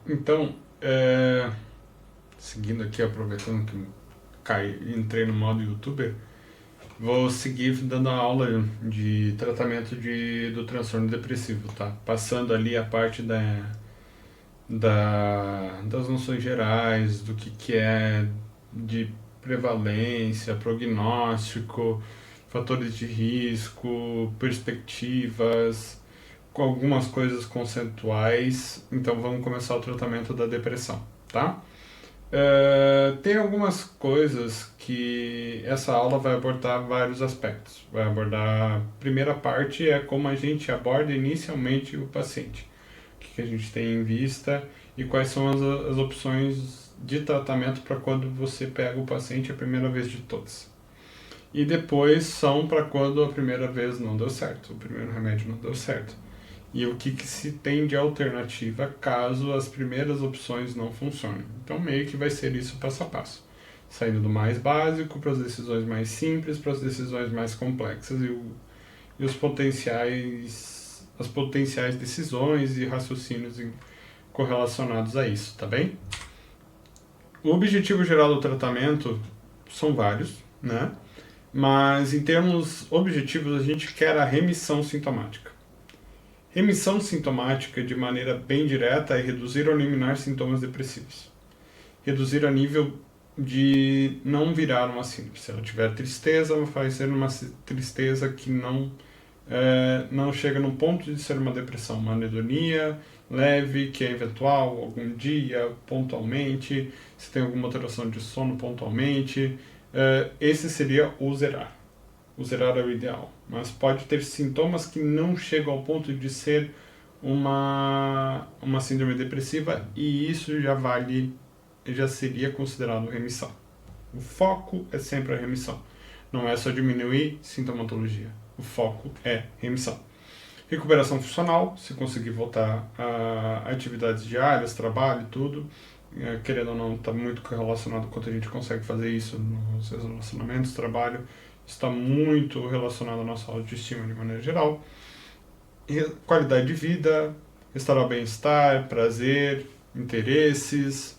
Então, seguindo aqui, aproveitando que entrei no modo youtuber, vou seguir dando a aula de tratamento do transtorno depressivo, tá? Passando ali a parte das noções gerais, do que é de prevalência, prognóstico, fatores de risco, perspectivas, com algumas coisas conceituais. Então vamos começar o tratamento da depressão, tá? Tem algumas coisas que essa aula vai abordar vários aspectos. Vai abordar, a primeira parte é como a gente aborda inicialmente o paciente, o que a gente tem em vista e quais são as opções de tratamento para quando você pega o paciente a primeira vez de todas. E depois são para quando a primeira vez não deu certo, o primeiro remédio não deu certo. E o que se tem de alternativa caso as primeiras opções não funcionem. Então, meio que vai ser isso passo a passo. Saindo do mais básico para as decisões mais simples, para as decisões mais complexas e as potenciais decisões e raciocínios correlacionados a isso, tá bem? O objetivo geral do tratamento são vários, né? Mas em termos objetivos, a gente quer a remissão sintomática. Remissão sintomática, de maneira bem direta, é reduzir ou eliminar sintomas depressivos. Reduzir a nível de não virar uma síndrome. Se ela tiver tristeza, vai ser uma tristeza que não chega no ponto de ser uma depressão, uma anedonia leve, que é eventual, algum dia, pontualmente, se tem alguma alteração de sono pontualmente. Esse seria o zerar. O zerar é o ideal, mas pode ter sintomas que não chegam ao ponto de ser uma síndrome depressiva e isso já seria considerado remissão. O foco é sempre a remissão, não é só diminuir sintomatologia, o foco é remissão. Recuperação funcional, se conseguir voltar a atividades diárias, trabalho, tudo, querendo ou não, está muito relacionado com quanto a gente consegue fazer isso nos relacionamentos, trabalho, está muito relacionado à nossa autoestima de maneira geral. E qualidade de vida, restaurar bem-estar, prazer, interesses,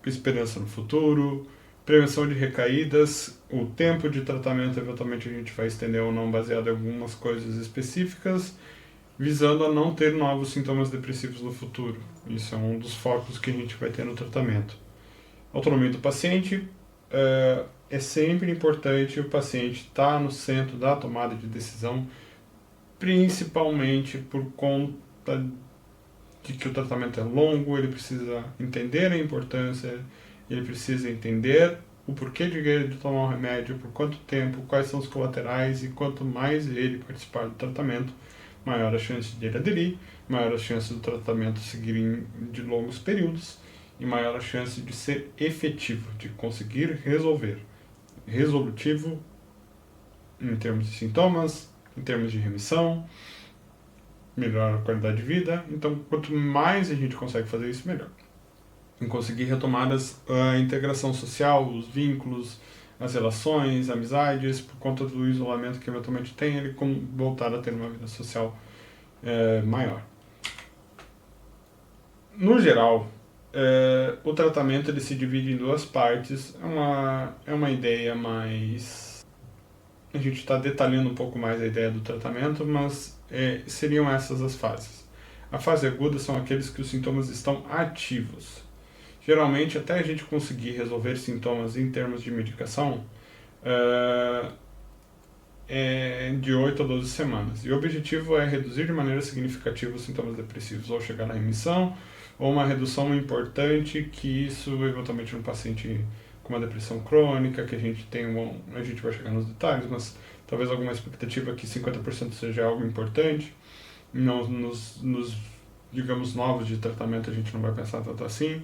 esperança no futuro, prevenção de recaídas, o tempo de tratamento eventualmente a gente vai estender ou não baseado em algumas coisas específicas, visando a não ter novos sintomas depressivos no futuro. Isso é um dos focos que a gente vai ter no tratamento. Autonomia do paciente, é sempre importante o paciente estar no centro da tomada de decisão, principalmente por conta de que o tratamento é longo, ele precisa entender a importância, ele precisa entender o porquê de tomar um remédio, por quanto tempo, quais são os colaterais, e quanto mais ele participar do tratamento, maior a chance de ele aderir, maior a chance do tratamento seguir de longos períodos e maior a chance de ser efetivo, de conseguir resolver. Resolutivo em termos de sintomas, em termos de remissão, melhorar a qualidade de vida. Então, quanto mais a gente consegue fazer isso, melhor. Em conseguir retomar a integração social, os vínculos, as relações, amizades, por conta do isolamento que eventualmente tem, ele voltar a ter uma vida social maior. No geral, o tratamento ele se divide em duas partes. É uma ideia mais... A gente está detalhando um pouco mais a ideia do tratamento, mas seriam essas as fases. A fase aguda são aqueles que os sintomas estão ativos. Geralmente, até a gente conseguir resolver sintomas em termos de medicação, é de 8 a 12 semanas. E o objetivo é reduzir de maneira significativa os sintomas depressivos, ou chegar na remissão, ou uma redução importante, que isso eventualmente no paciente com uma depressão crônica, que a gente vai chegar nos detalhes, mas talvez alguma expectativa que 50% seja algo importante. Não, nos digamos, novos de tratamento a gente não vai pensar tanto assim,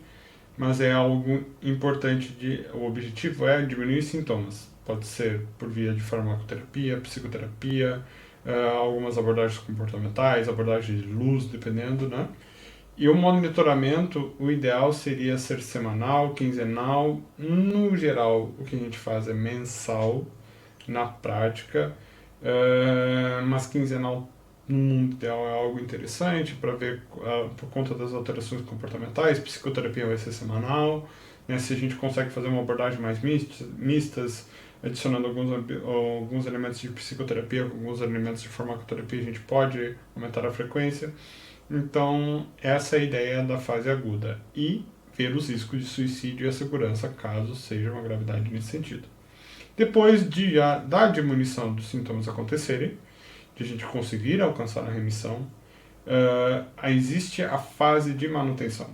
mas é algo importante. O objetivo é diminuir sintomas. Pode ser por via de farmacoterapia, psicoterapia, algumas abordagens comportamentais, abordagens de luz, dependendo, né? E o monitoramento, o ideal seria ser semanal, quinzenal. No geral, o que a gente faz é mensal, na prática, mas quinzenal no mundo ideal é algo interessante para ver por conta das alterações comportamentais. Psicoterapia vai ser semanal, né? Se a gente consegue fazer uma abordagem mais mistas, adicionando alguns elementos de psicoterapia, alguns elementos de farmacoterapia, a gente pode aumentar a frequência. Então, essa é a ideia da fase aguda. E ver os riscos de suicídio e a segurança, caso seja uma gravidade nesse sentido. Depois da diminuição dos sintomas acontecerem, de a gente conseguir alcançar a remissão, existe a fase de manutenção,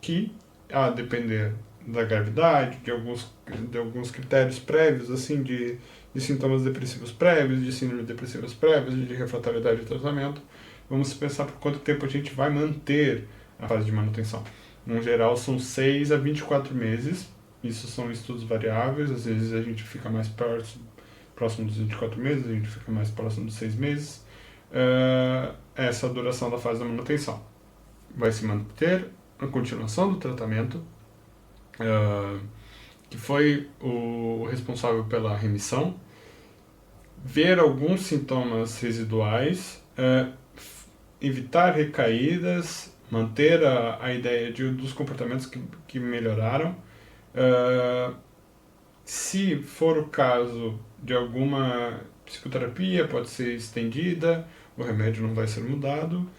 que, a depender da gravidade, de alguns critérios prévios, assim, de sintomas depressivos prévios, de síndromes depressivas prévias, de refratariedade de tratamento, vamos pensar por quanto tempo a gente vai manter a fase de manutenção. No geral, são 6 a 24 meses. Isso são estudos variáveis. Às vezes a gente fica mais próximo dos 24 meses, a gente fica mais próximo dos 6 meses. Essa duração da fase da manutenção vai se manter a continuação do tratamento, que foi o responsável pela remissão, ver alguns sintomas residuais, evitar recaídas, manter a ideia dos comportamentos que melhoraram. Se for o caso de alguma psicoterapia, pode ser estendida, o remédio não vai ser mudado,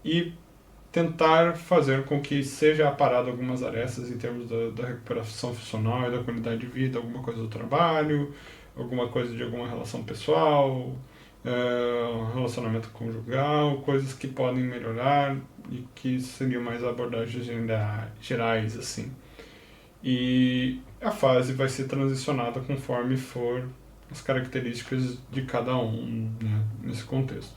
e tentar fazer com que seja aparado algumas arestas em termos da recuperação funcional e da qualidade de vida, alguma coisa do trabalho, alguma coisa de alguma relação pessoal, relacionamento conjugal, coisas que podem melhorar e que seriam mais abordagens gerais, assim. E a fase vai ser transicionada conforme for as características de cada um, né, nesse contexto.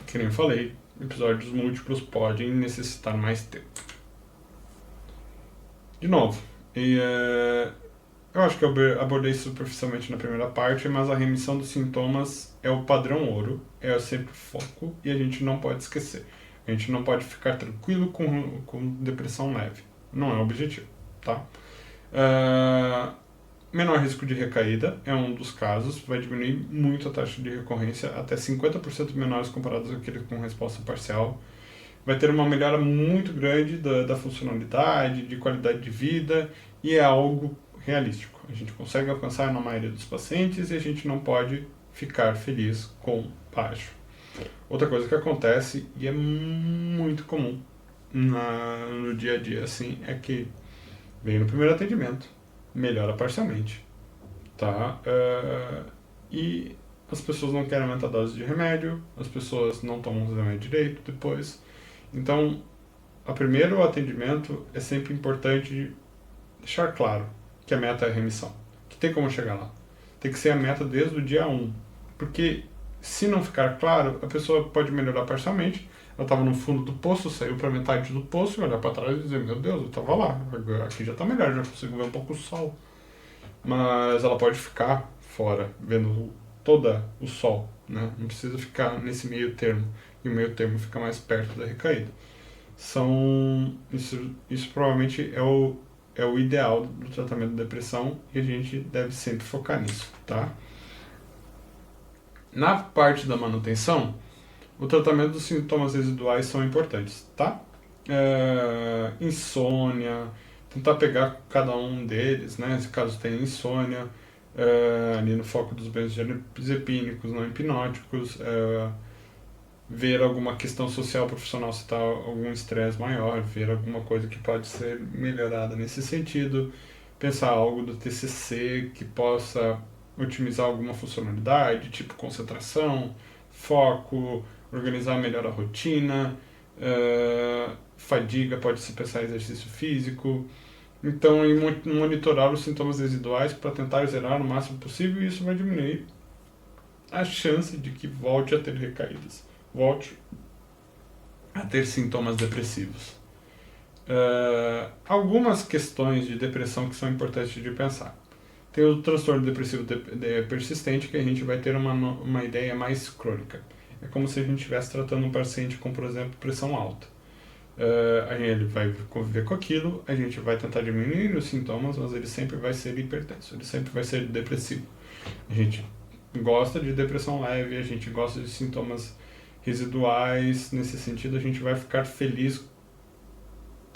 Que nem eu falei, episódios múltiplos podem necessitar mais tempo. De novo, eu acho que eu abordei superficialmente na primeira parte, mas a remissão dos sintomas é o padrão ouro, é sempre o foco e a gente não pode esquecer. A gente não pode ficar tranquilo com depressão leve. Não é o objetivo, tá? Menor risco de recaída é um dos casos, vai diminuir muito a taxa de recorrência, até 50% menores comparados àquele com resposta parcial. Vai ter uma melhora muito grande da funcionalidade, de qualidade de vida, e é algo realístico. A gente consegue alcançar na maioria dos pacientes e a gente não pode ficar feliz com baixo. Outra coisa que acontece, e é muito comum no dia a dia, assim, é que vem no primeiro atendimento, melhora parcialmente, tá? E as pessoas não querem aumentar a dose de remédio, as pessoas não tomam o remédio direito depois. Então, o primeiro atendimento é sempre importante deixar claro que a meta é a remissão, que tem como chegar lá. Tem que ser a meta desde o dia 1, porque se não ficar claro, a pessoa pode melhorar parcialmente. Ela estava no fundo do poço, saiu para metade do poço e olhar para trás e dizer: meu Deus, eu estava lá, aqui já está melhor, já consigo ver um pouco o sol. Mas ela pode ficar fora, vendo todo o sol, né? Não precisa ficar nesse meio termo, e o meio termo fica mais perto da recaída. Isso provavelmente é o ideal do tratamento da depressão e a gente deve sempre focar nisso, tá? Na parte da manutenção, o tratamento dos sintomas residuais são importantes, tá? Insônia, tentar pegar cada um deles, né? Se caso tenha insônia, ali no foco dos benzodiazepínicos, não hipnóticos, ver alguma questão social profissional, se está algum estresse maior, ver alguma coisa que pode ser melhorada nesse sentido, pensar algo do TCC que possa otimizar alguma funcionalidade, tipo concentração, foco, organizar melhor a rotina, fadiga, pode-se pensar em exercício físico. Então, em monitorar os sintomas residuais para tentar zerar o máximo possível, e isso vai diminuir a chance de que volte a ter recaídas, volte a ter sintomas depressivos. Algumas questões de depressão que são importantes de pensar. Tem o transtorno depressivo persistente, que a gente vai ter uma ideia mais crônica. É como se a gente estivesse tratando um paciente com, por exemplo, pressão alta. Ele vai conviver com aquilo, a gente vai tentar diminuir os sintomas, mas ele sempre vai ser hipertenso, ele sempre vai ser depressivo. A gente gosta de depressão leve, a gente gosta de sintomas residuais. Nesse sentido, a gente vai ficar feliz.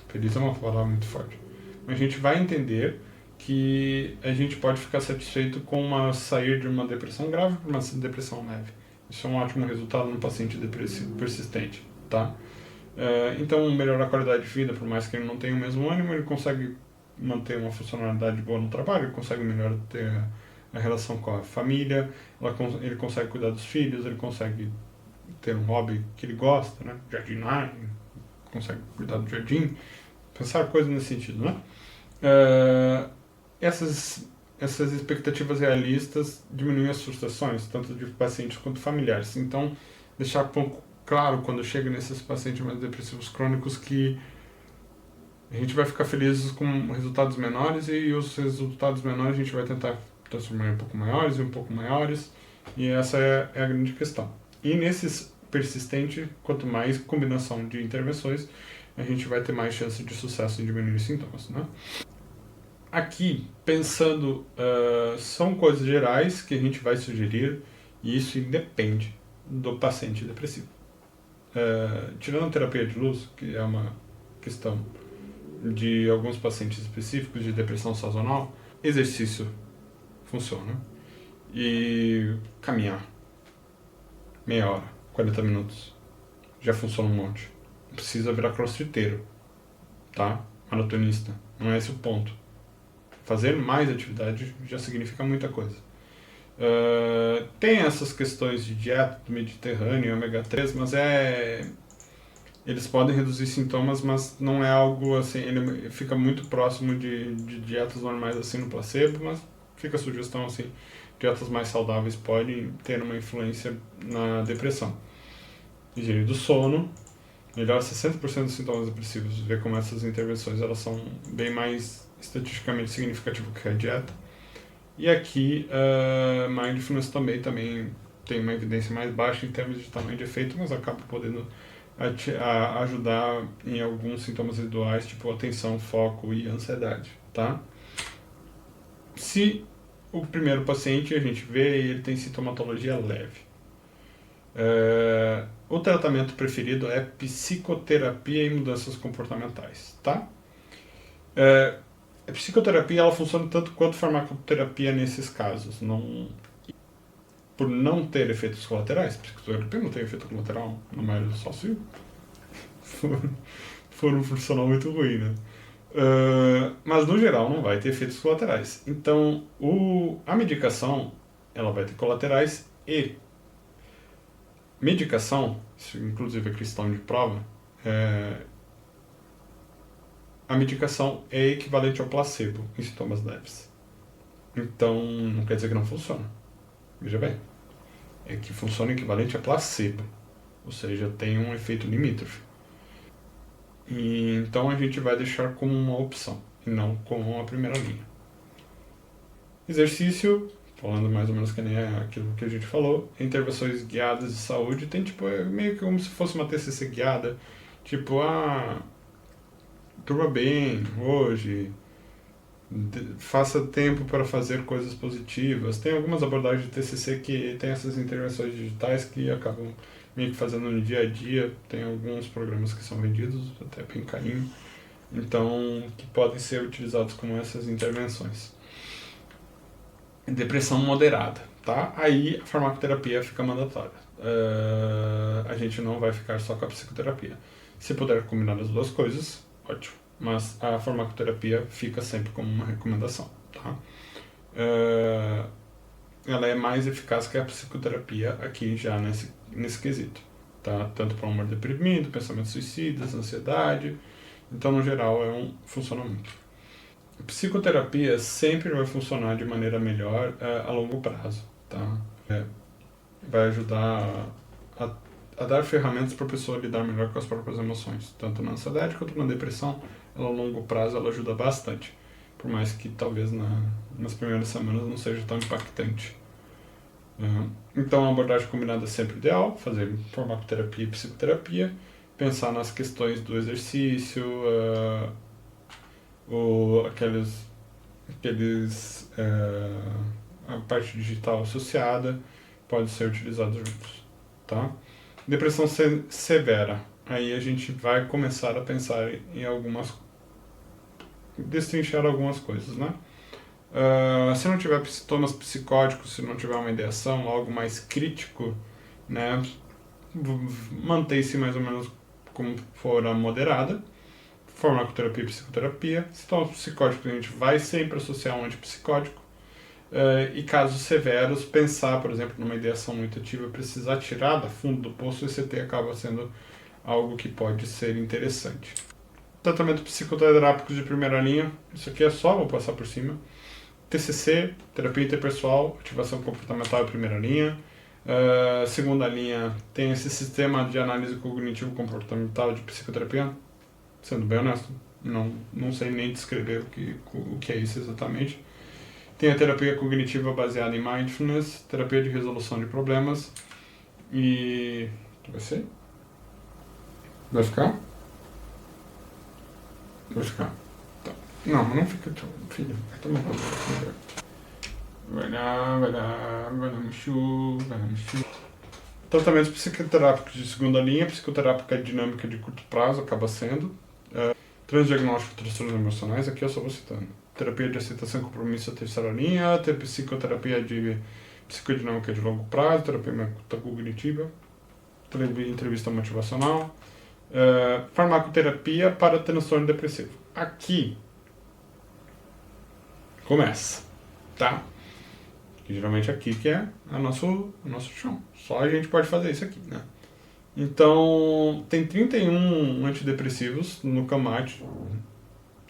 Feliz é uma palavra muito forte. Mas a gente vai entender que a gente pode ficar satisfeito com sair de uma depressão grave para uma depressão leve. Isso é um ótimo resultado no paciente depressivo persistente, tá? Então, melhorar a qualidade de vida, por mais que ele não tenha o mesmo ânimo, ele consegue manter uma funcionalidade boa no trabalho, ele consegue melhorar ter a relação com a família, ele consegue cuidar dos filhos, ele consegue ter um hobby que ele gosta, né? Jardinar, consegue cuidar do jardim, pensar coisas nesse sentido, né? Essas expectativas realistas diminuem as frustrações, tanto de pacientes quanto familiares. Então, deixar um pouco claro quando chega nesses pacientes mais depressivos crônicos que a gente vai ficar feliz com resultados menores e os resultados menores a gente vai tentar transformar em um pouco maiores e um pouco maiores, e essa é a grande questão. E nesses persistentes, quanto mais combinação de intervenções, a gente vai ter mais chance de sucesso em diminuir os sintomas, né? Aqui, pensando, são coisas gerais que a gente vai sugerir, e isso independe do paciente depressivo. Tirando a terapia de luz, que é uma questão de alguns pacientes específicos de depressão sazonal, exercício funciona. E caminhar, meia hora, 40 minutos, já funciona um monte. Não precisa virar crossfiteiro, tá? Maratonista, não é esse o ponto. Fazer mais atividade já significa muita coisa. Tem essas questões de dieta do Mediterrâneo, ômega 3, mas eles podem reduzir sintomas, mas não é algo assim, ele fica muito próximo de dietas normais assim no placebo, mas fica a sugestão assim, dietas mais saudáveis podem ter uma influência na depressão. Higiene do sono, melhora 60% dos sintomas depressivos, ver como essas intervenções elas são bem mais estatisticamente significativas que a dieta. E aqui, mindfulness também tem uma evidência mais baixa em termos de tamanho de efeito, mas acaba podendo ajudar em alguns sintomas residuais, tipo atenção, foco e ansiedade, tá? Se o primeiro paciente a gente vê e ele tem sintomatologia leve, o tratamento preferido é psicoterapia e mudanças comportamentais, tá? A psicoterapia ela funciona tanto quanto farmacoterapia nesses casos, por não ter efeitos colaterais. Psicoterapia não tem efeito colateral na maioria dos casos, for um funcional muito ruim, né? Mas no geral não vai ter efeitos colaterais. Então a medicação ela vai ter colaterais e medicação, isso inclusive é questão de prova, a medicação é equivalente ao placebo em sintomas leves. Então não quer dizer que não funciona. Veja bem, é que funciona equivalente a placebo, ou seja, tem um efeito limítrofe. E então a gente vai deixar como uma opção e não como a primeira linha. Exercício, falando mais ou menos que nem aquilo que a gente falou, intervenções guiadas de saúde tem tipo meio que como se fosse uma TCC guiada, tipo durma bem hoje, faça tempo para fazer coisas positivas. Tem algumas abordagens de TCC que tem essas intervenções digitais que acabam meio que fazendo no dia a dia. Tem alguns programas que são vendidos até bem carinho, então que podem ser utilizados como essas intervenções. Depressão moderada, tá? Aí a farmacoterapia fica mandatória. A gente não vai ficar só com a psicoterapia. Se puder combinar as duas coisas, ótimo. Mas a farmacoterapia fica sempre como uma recomendação, tá? Ela é mais eficaz que a psicoterapia aqui já nesse quesito, tá? Tanto para humor deprimido, pensamentos suicidas, ansiedade. Então, no geral, funciona muito. A psicoterapia sempre vai funcionar de maneira melhor a longo prazo, tá? Vai ajudar a dar ferramentas para a pessoa lidar melhor com as próprias emoções, tanto na ansiedade quanto na depressão. Ela, a longo prazo ela ajuda bastante, por mais que talvez nas primeiras semanas não seja tão impactante. Então a abordagem combinada é sempre ideal, fazer farmacoterapia e psicoterapia, pensar nas questões do exercício, aqueles a parte digital associada, pode ser utilizado juntos, tá? Depressão severa, aí a gente vai começar a pensar em destrinchar algumas coisas, né? Se não tiver sintomas psicóticos, se não tiver uma ideação, algo mais crítico, né, mantém-se mais ou menos como for a moderada, farmacoterapia e psicoterapia. Sintomas psicóticos a gente vai sempre associar um antipsicótico, e casos severos, pensar, por exemplo, numa ideação muito ativa, precisar tirar da fundo do poço, o ECT acaba sendo algo que pode ser interessante. Tratamento psicoterápico de primeira linha, isso aqui é só, vou passar por cima. TCC, terapia interpessoal, ativação comportamental é primeira linha. Segunda linha tem esse sistema de análise cognitivo-comportamental de psicoterapia. Sendo bem honesto, não sei nem descrever o que é isso exatamente. Tem a terapia cognitiva baseada em mindfulness, terapia de resolução de problemas e... vai ser? Vai ficar? Vai ficar. Tá. Não fica, filho. Vai tomar conta. Vai lá, Michu. Tratamentos psicoterápicos de segunda linha, psicoterápica dinâmica de curto prazo, acaba sendo. Transdiagnóstico de transtornos emocionais, aqui eu só vou citando. Terapia de aceitação e compromisso, a terceira linha. Psicoterapia de psicodinâmica de longo prazo, terapia cognitiva, entrevista motivacional. Farmacoterapia para transtorno depressivo. Aqui começa, tá? Que geralmente aqui que é o nosso chão. Só a gente pode fazer isso aqui, né? Então, tem 31 antidepressivos no CAMAT,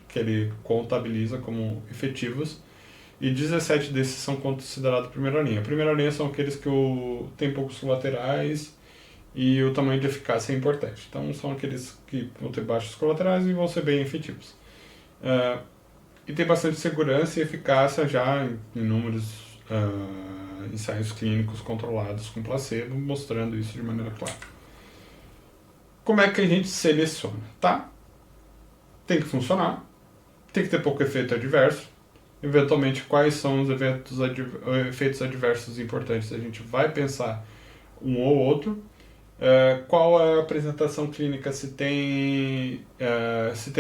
que ele contabiliza como efetivos, e 17 desses são considerados primeira linha. A primeira linha são aqueles que tem poucos colaterais e o tamanho de eficácia é importante. Então, são aqueles que vão ter baixos colaterais e vão ser bem efetivos. E tem bastante segurança e eficácia já em inúmeros ensaios clínicos controlados com placebo, mostrando isso de maneira clara. Como é que a gente seleciona? Tá? Tem que funcionar, tem que ter pouco efeito adverso. Eventualmente, quais são os efeitos adversos importantes? A gente vai pensar um ou outro. Qual é a apresentação clínica? Se tem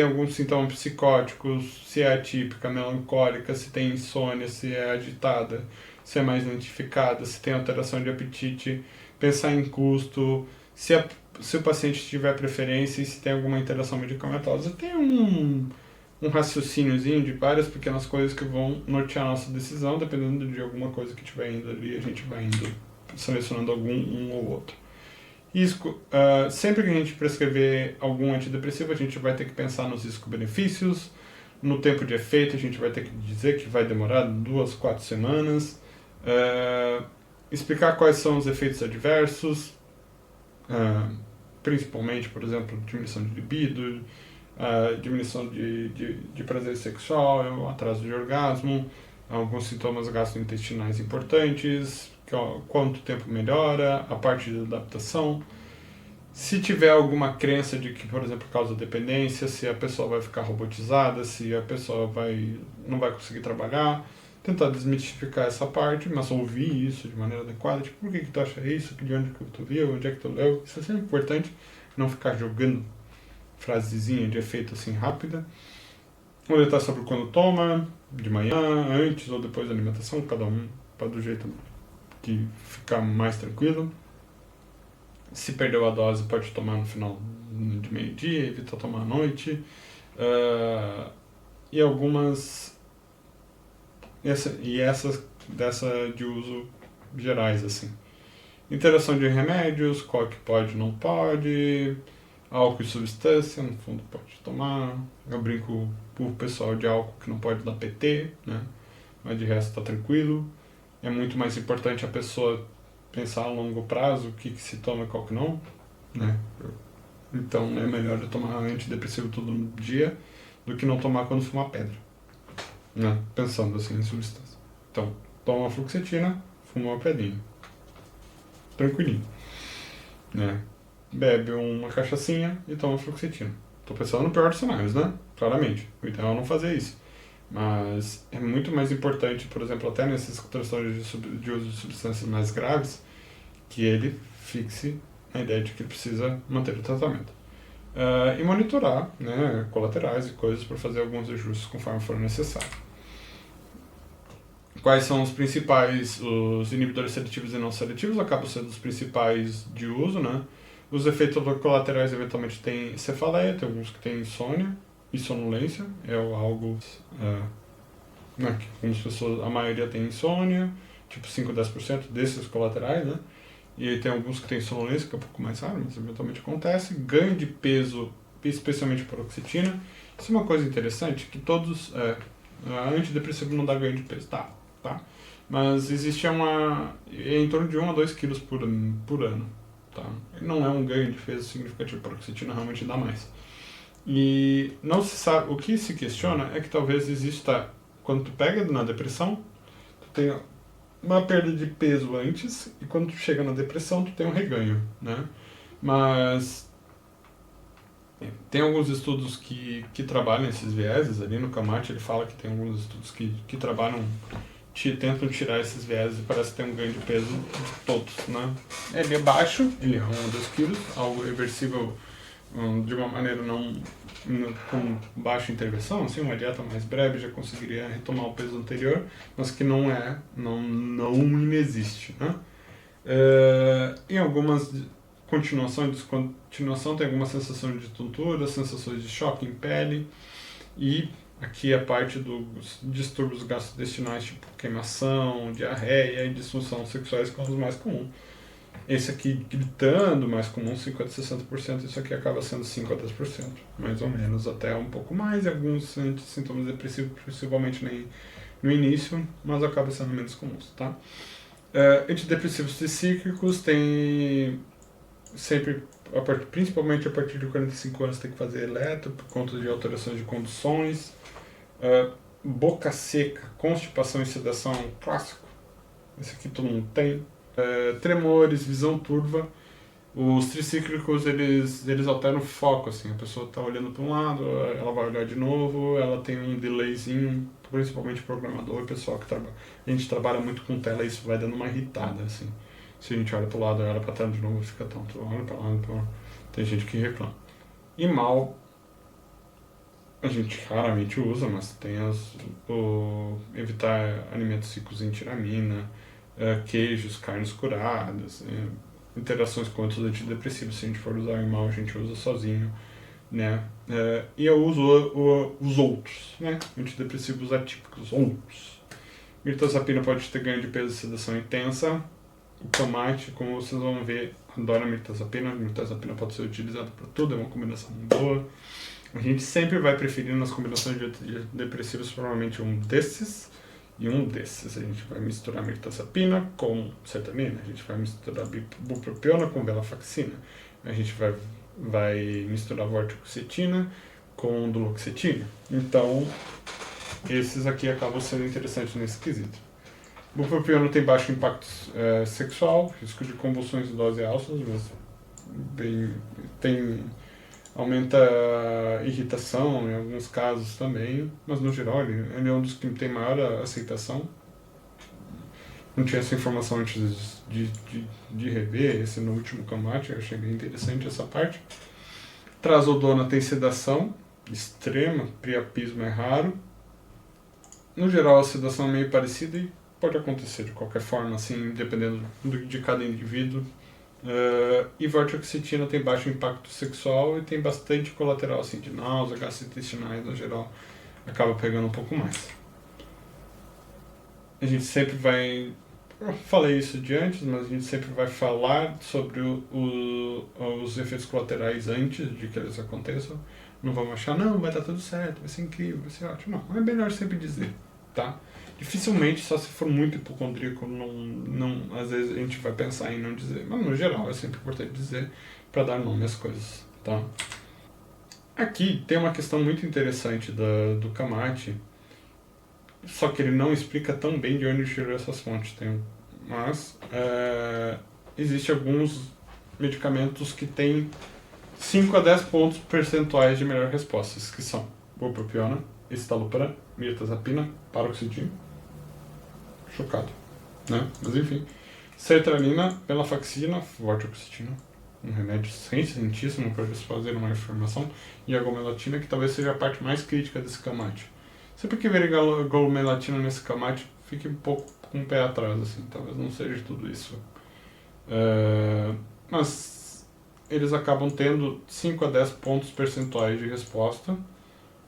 algum sintoma psicótico, se é atípica, melancólica, se tem insônia, se é agitada, se é mais identificada, se tem alteração de apetite, pensar em custo, se o paciente tiver preferência e se tem alguma interação medicamentosa. Tem um raciocíniozinho de várias pequenas coisas que vão nortear a nossa decisão, dependendo de alguma coisa que estiver indo ali, a gente vai indo selecionando um ou outro. Risco, sempre que a gente prescrever algum antidepressivo, a gente vai ter que pensar nos risco-benefícios, no tempo de efeito, a gente vai ter que dizer que vai demorar 2, 4 semanas, explicar quais são os efeitos adversos, principalmente, por exemplo, diminuição de libido, diminuição de prazer sexual, atraso de orgasmo, alguns sintomas gastrointestinais importantes, quanto tempo melhora, a parte de adaptação. Se tiver alguma crença de que, por exemplo, causa dependência, se a pessoa vai ficar robotizada, se a pessoa não vai conseguir trabalhar, tentar desmistificar essa parte, mas ouvir isso de maneira adequada, tipo, por que tu acha isso, de onde que tu viu, onde é que tu leu, isso é sempre importante, não ficar jogando frasezinha de efeito assim rápida. Orientar sobre quando toma, de manhã, antes ou depois da alimentação, cada um para do jeito que ficar mais tranquilo. Se perdeu a dose, pode tomar no final de meio-dia, evita tomar à noite. E algumas... essas dessa de uso gerais, assim. Interação de remédios, qual que pode, não pode. Álcool e substância, no fundo pode tomar. Eu brinco pro pessoal de álcool que não pode dar PT, né? Mas de resto tá tranquilo. É muito mais importante a pessoa pensar a longo prazo o que se toma e qual que não, né? Então é melhor eu tomar antidepressivo todo dia do que não tomar quando fumar pedra, né? Pensando assim em substância. Então, toma uma fluoxetina, fuma uma pedrinha. Tranquilinho, né? Bebe uma cachaçinha e toma fluoxetina. Tô pensando no pior dos cenários, né? Claramente. O ideal é não fazer isso. Mas é muito mais importante, por exemplo, até nessas situações de uso de substâncias mais graves, que ele fixe a ideia de que ele precisa manter o tratamento. E monitorar, né, colaterais e coisas para fazer alguns ajustes conforme for necessário. Quais são os principais, os inibidores seletivos e não seletivos acabam sendo os principais de uso, né? Os efeitos colaterais eventualmente têm cefaleia, tem alguns que têm insônia e sonolência, é algo né, que algumas pessoas, a maioria tem insônia, tipo 5 a 10% desses colaterais, né? E tem alguns que têm sonolência, que é um pouco mais raro, mas eventualmente acontece. Ganho de peso, especialmente paroxetina. Isso é uma coisa interessante, que todos... antidepressivo não dá ganho de peso, tá? Mas existe em torno de 1 a 2 quilos por ano, tá? Não é um ganho de peso significativo, a paroxetina realmente dá mais. E não se sabe, o que se questiona é que talvez exista, quando tu pega na depressão, tu tem uma perda de peso antes, e quando tu chega na depressão, tu tem um reganho, né? Mas tem alguns estudos que trabalham esses vieses, ali no Camacho ele fala que tem alguns estudos que trabalham, tentam tirar esses vieses e parece ter um ganho de peso de todos, né? Ele é baixo, ele é 1 a 2 quilos, algo reversível de uma maneira com baixa intervenção, assim, uma dieta mais breve já conseguiria retomar o peso anterior, mas que não inexiste, né? Em algumas continuação e descontinuação tem alguma sensação de tontura, sensações de choque em pele, e aqui a parte dos distúrbios gastrointestinais, tipo queimação, diarreia e disfunção sexuais, que são os mais comuns. Esse aqui gritando, mais comum, 50% a 60%, isso aqui acaba sendo 5 a 10%, mais ou menos, até um pouco mais, e alguns sintomas depressivos, principalmente no início, mas acaba sendo menos comuns, tá? Antidepressivos cíclicos tem sempre, principalmente a partir de 45 anos, tem que fazer eletro por conta de alterações de conduções. Boca seca, constipação e sedação, clássico. Esse aqui todo mundo tem. Tremores, visão turva. Os tricíclicos, eles alteram o foco, assim. A pessoa está olhando para um lado, ela vai olhar de novo, ela tem um delayzinho, principalmente programador, pessoal que trabalha. A gente trabalha muito com tela e isso vai dando uma irritada, assim. Se a gente olha para o lado, olha para trás de novo, fica tonto. Olha para lá, tem gente que reclama. E mal, a gente raramente usa, mas tem evitar alimentos ricos em tiramina, queijos, carnes curadas, interações com outros antidepressivos. Se a gente for usar em mal, a gente usa sozinho, né? E eu uso os outros, né? Antidepressivos atípicos, outros. Mirtazapina pode ter ganho de peso e sedação intensa. O tomate, como vocês vão ver, adora mirtazapina. A mirtazapina pode ser utilizada para tudo, é uma combinação boa. A gente sempre vai preferir nas combinações de depressivos provavelmente um desses e um desses. A gente vai misturar mirtazapina com sertralina, a gente vai misturar bupropiona com venlafaxina, a gente vai misturar vortioxetina com duloxetina. Então, esses aqui acabam sendo interessantes nesse quesito. Bupropiona tem baixo impacto sexual, risco de convulsões e dose altas, mas aumenta a irritação em alguns casos também, mas no geral ele é um dos que tem maior aceitação. Não tinha essa informação antes de rever esse no último Camacho, eu achei bem interessante essa parte. Trazodona tem sedação extrema, priapismo é raro. No geral a sedação é meio parecida e pode acontecer de qualquer forma, assim, dependendo de cada indivíduo. E vortioxetina tem baixo impacto sexual e tem bastante colateral, assim, de náusea, gastrointestinais, no geral, acaba pegando um pouco mais. A gente sempre vai... Eu falei isso de antes, mas a gente sempre vai falar sobre os efeitos colaterais antes de que eles aconteçam. Não vamos achar, não, vai dar tudo certo, vai ser incrível, vai ser ótimo. Não, é melhor sempre dizer, tá? Dificilmente, só se for muito hipocondríaco, às vezes a gente vai pensar em não dizer. Mas no geral é sempre importante dizer para dar nome às coisas, tá? Aqui tem uma questão muito interessante do Camacho, só que ele não explica tão bem de onde tirou essas fontes. Mas existem alguns medicamentos que têm 5 a 10 pontos percentuais de melhor resposta, que são bupropiona, escitalopram, mirtazapina, paroxetina. Chocado, né? Mas enfim. Sertralina, venlafaxina, vortioxetina, um remédio recentíssimo para eles fazerem uma informação, e a gomelatina, que talvez seja a parte mais crítica desse camate. Sempre que verem gomelatina nesse camate, fique um pouco com o pé atrás, assim, talvez não seja tudo isso. Mas eles acabam tendo 5 a 10 pontos percentuais de resposta,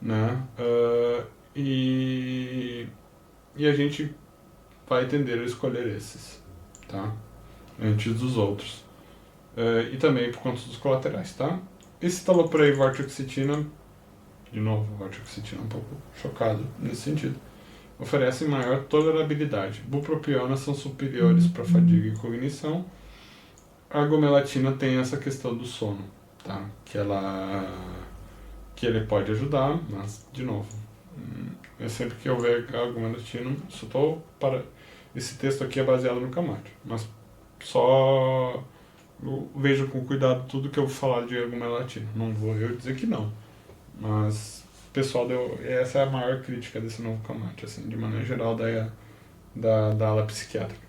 né? E a gente vai tender a escolher esses, tá? Antes dos outros. E também por conta dos colaterais, tá? Escitalopram e vortioxetina, de novo, vortioxetina um pouco chocado nesse sentido, oferecem maior tolerabilidade. Bupropiona são superiores para fadiga e cognição. A gomelatina tem essa questão do sono, tá? Que ele pode ajudar, mas, de novo, sempre que eu ver a gomelatina, esse texto aqui é baseado no camate, mas só veja com cuidado tudo que eu vou falar de gomelatina. Não vou eu dizer que não, mas o pessoal essa é a maior crítica desse novo camate, assim, de maneira geral da ala psiquiátrica.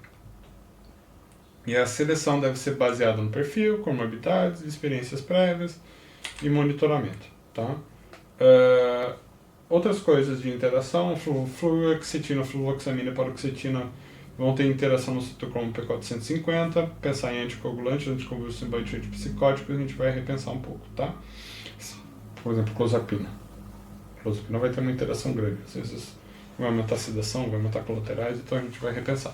E a seleção deve ser baseada no perfil, comorbidades, experiências prévias e monitoramento, tá? Outras coisas de interação, fluoxetina, fluvoxamina e paroxetina vão ter interação no citocromo P450, pensar em anticoagulantes, anticonvulsivantes, antipsicóticos, a gente vai repensar um pouco, tá? Por exemplo, clozapina. Clozapina vai ter uma interação grande, às vezes vai aumentar a sedação, vai aumentar colaterais, então a gente vai repensar.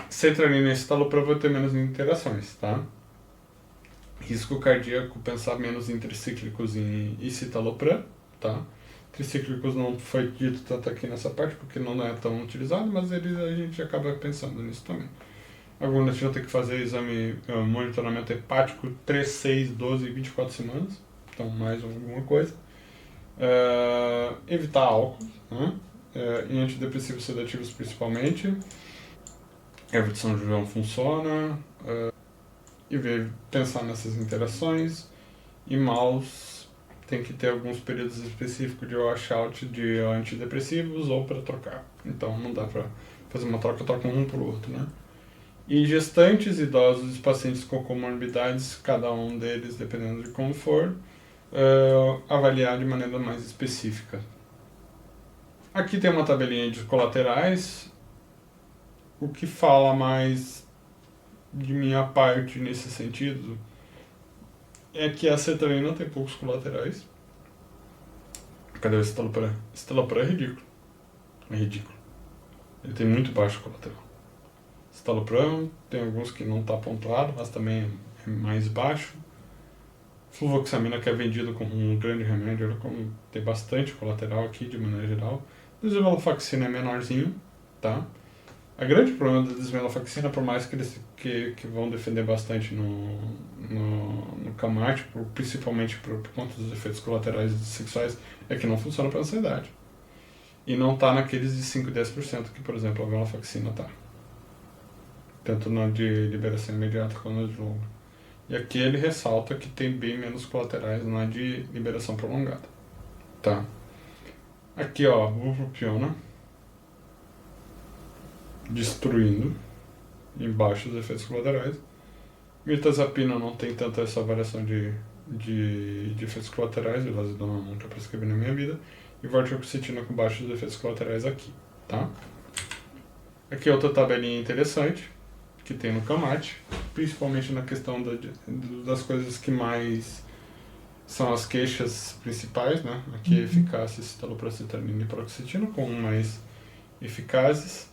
Sertralina e escitalopram vai ter menos interações, tá? Risco cardíaco, pensar menos em tricíclicos em escitalopram, tá? Tricíclicos não foi dito tanto aqui nessa parte, porque não é tão utilizado, mas a gente acaba pensando nisso também. Alguns vão ter que fazer exame, monitoramento hepático 3, 6, 12 e 24 semanas, então mais alguma coisa. Evitar álcool, né? Em antidepressivos sedativos principalmente. Everett São João funciona, e pensar nessas interações. E mouse tem que ter alguns períodos específicos de washout de antidepressivos ou para trocar. Então não dá para fazer uma troca um por outro, né? E gestantes, idosos e pacientes com comorbidades, cada um deles, dependendo de como for, avaliar de maneira mais específica. Aqui tem uma tabelinha de colaterais. O que fala mais de minha parte nesse sentido é que a sertralina tem poucos colaterais. Cadê o escitalopram? Escitalopram é ridículo. É ridículo. Ele tem muito baixo colateral. Escitalopram tem alguns que não está pontuado, mas também é mais baixo. Fluvoxamina, que é vendido como um grande remédio, tem bastante colateral aqui, de maneira geral. Desvenlafaxina é menorzinho, tá? A grande problema da desvenlafaxina, por mais que eles que vão defender bastante no camate, principalmente por conta dos efeitos colaterais sexuais, é que não funciona para ansiedade. E não está naqueles de 5 e 10% que, por exemplo, a venlafaxina está. Tanto na de liberação imediata quanto na de longa. E aqui ele ressalta que tem bem menos colaterais na de liberação prolongada. Tá? Aqui, ó, bupropiona destruindo em baixos efeitos colaterais. Mirtazapina não tem tanta essa variação de efeitos colaterais, o Lazidona nunca prescrevi na minha vida, e vortioxetina com baixos efeitos colaterais aqui, tá? Aqui é outra tabelinha interessante que tem no camate, principalmente na questão das coisas que mais são as queixas principais, né? Aqui é eficácia, citalopram, e paroxetina como mais eficazes.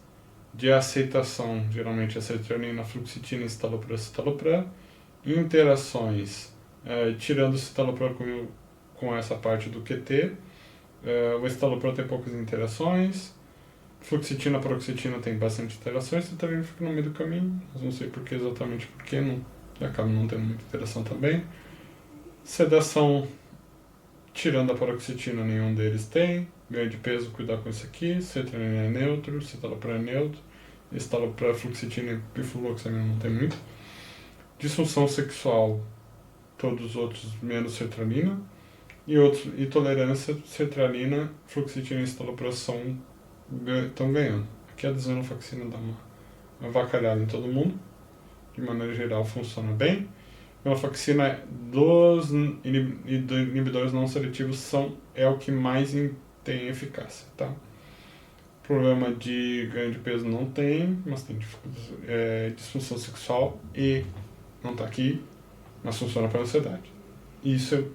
De aceitação, geralmente a sertralina, fluoxetina, escitalopram. Interações, tirando o escitalopram com essa parte do QT, o escitalopram tem poucas interações, fluoxetina, paroxetina tem bastante interações, a sertralina fica no meio do caminho, mas não sei exatamente porque, acaba não tendo muita interação também. Sedação, tirando a paroxetina, nenhum deles tem. Ganho de peso, cuidar com isso aqui. Sertralina é neutro, citalopram é neutro. Escitalopram, fluoxetina e fluvoxamina não tem muito. Disfunção sexual, todos os outros menos sertralina. e tolerância, sertralina, fluoxetina e estalopram estão ganhando. Aqui a desvenlafaxina dá uma avacalhada em todo mundo, de maneira geral funciona bem. A venlafaxina dos inibidores não seletivos é o que mais tem eficácia, tá? Problema de ganho de peso não tem, mas tem disfunção sexual e não está aqui, mas funciona para ansiedade. Isso,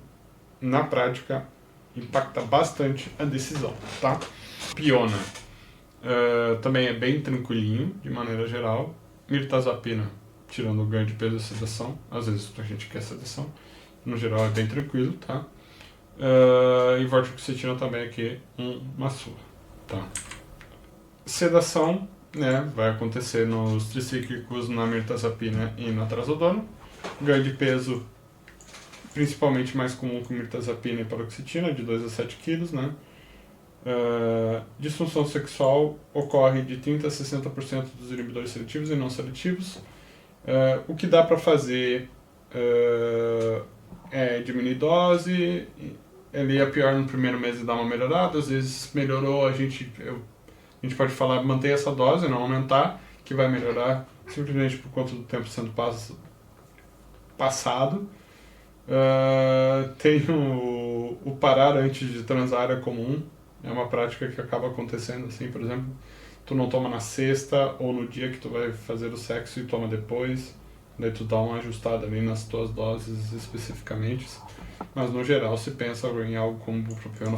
na prática, impacta bastante a decisão, tá? Piona também é bem tranquilinho, de maneira geral. Mirtazapina, tirando o ganho de peso e sedação, às vezes a gente quer sedação, no geral é bem tranquilo, tá? E vortioxetina também aqui, uma sua, tá? Sedação, né, vai acontecer nos tricíclicos, na mirtazapina e na trazodona. Ganho de peso, principalmente mais comum com mirtazapina e paroxetina, de 2 a 7 kg, né? Disfunção sexual ocorre de 30 a 60% dos inibidores seletivos e não seletivos. O que dá para fazer é diminuir dose. Ele é pior no primeiro mês e dá uma melhorada. Às vezes melhorou, a gente pode falar manter essa dose, não aumentar, que vai melhorar simplesmente por conta do tempo sendo passado. Tem o parar antes de transar é comum. É uma prática que acaba acontecendo assim, por exemplo, tu não toma na sexta ou no dia que tu vai fazer o sexo e toma depois, daí tu dá uma ajustada ali nas tuas doses especificamente, mas no geral se pensa em algo como bupropiona,